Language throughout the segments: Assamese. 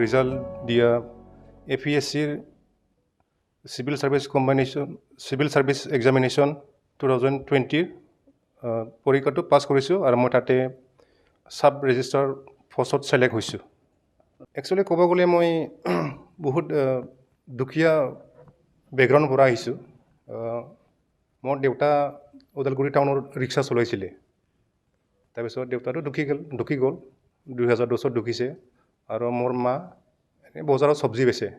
ৰেজাল্ট দিয়া এপিএসসিৰ সিভিল সাৰ্ভিস এক্সামিনেশ্যন 2020 পৰীক্ষাটো পাছ কৰিছোঁ আৰু মই তাতে সাব ৰেজিষ্ট্ৰাৰ পোষ্টত সিলেক্ট হৈছোঁ। একচুৱেলি ক'ব গ'লে মই বহুত দুখীয়া বেকগ্ৰাউণ্ডৰ পৰা আহিছোঁ। মোৰ দেউতা ওদালগুৰি টাউনৰ ৰিক্সা চলাইছিলে। তাৰপিছত দেউতাটো ঢুকি গ'ল 2010 ঢুকিছে আৰু মোৰ মা বজাৰত চব্জি বেচে।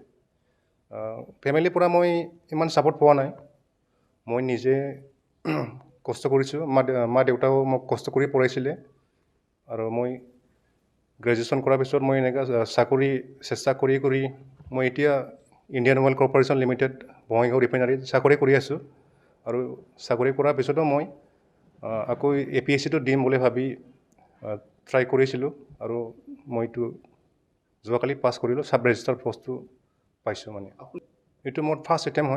ফেমিলিৰ পৰা মই ইমান ছাপৰ্ট পোৱা নাই। মই নিজে কষ্ট কৰিছোঁ। মা দেউতাও মোক কষ্ট কৰি পঢ়াইছিলে আৰু মই গ্ৰেজুৱেশ্যন কৰাৰ পিছত মই এনেকৈ চাকৰি চেষ্টা কৰি মই এতিয়া Indian Oil Corporation Limited Bongaigaon ৰিফাইনাৰীত চাকৰি কৰি আছোঁ। আৰু চাকৰি কৰাৰ পিছতো মই আকৌ এপিএছচিটো দিম বুলি ভাবি ট্ৰাই কৰিছিলোঁ আৰু মইতো যোৱাকালি পাছ কৰিলোঁ, সাব ৰেজিষ্ট্ৰাৰ পষ্টটো পাইছোঁ। মানে এইটো মোৰ ফাৰ্ষ্ট এটেম্প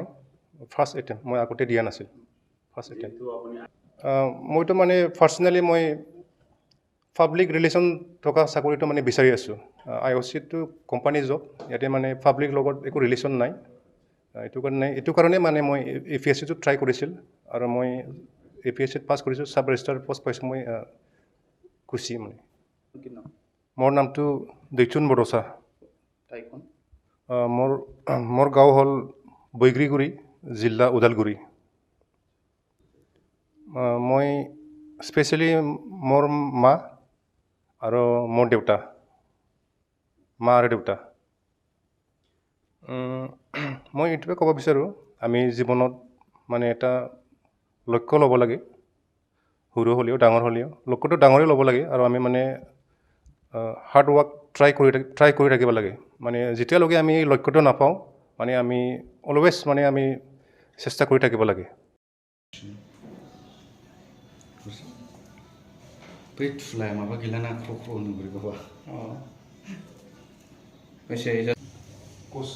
মই আগতে দিয়া নাছিল। ফাৰ্ষ্ট এটেম্প মইতো মানে পাৰ্চনেলি মই পাব্লিক ৰিলেশ্যন থকা চাকৰিটো মানে বিচাৰি আছোঁ। IOCটো কোম্পানী জব, ইয়াতে মানে পাব্লিক লগত একো ৰিলেশ্যন নাই। এইটো কাৰণে মানে মই এপিএছচিটো ট্ৰাই কৰিছিল আৰু মই এপিএছচিত পাছ কৰিছোঁ, সাব ৰেজিষ্ট্ৰাৰ পষ্ট পাইছোঁ। মই খুচি মানে। মোৰ নামটো বড'সা। মোৰ গাঁও হ'ল বৈগ্ৰীগুৰি, জিলা ওদালগুৰি। মই স্পেচিয়েলি মোৰ মা আৰু মোৰ দেউতা, মা আৰু দেউতা। মই এইটোৱে ক'ব বিচাৰোঁ, আমি জীৱনত মানে এটা লক্ষ্য ল'ব লাগে। সৰু হ'লেও ডাঙৰ হ'লেও লক্ষ্যটো ডাঙৰেই ল'ব লাগে আৰু আমি মানে হাৰ্ড ৱৰ্ক ট্ৰাই কৰি থাকিব লাগে। মানে যেতিয়ালৈকে আমি লক্ষ্যটো নাপাওঁ মানে আমি অলৱেজ মানে আমি চেষ্টা কৰি থাকিব লাগে। Fly माबा गैला ना ख्र' नुग्रो बाबा बेसे बस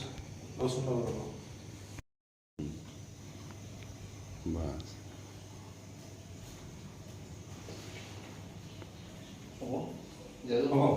Oh,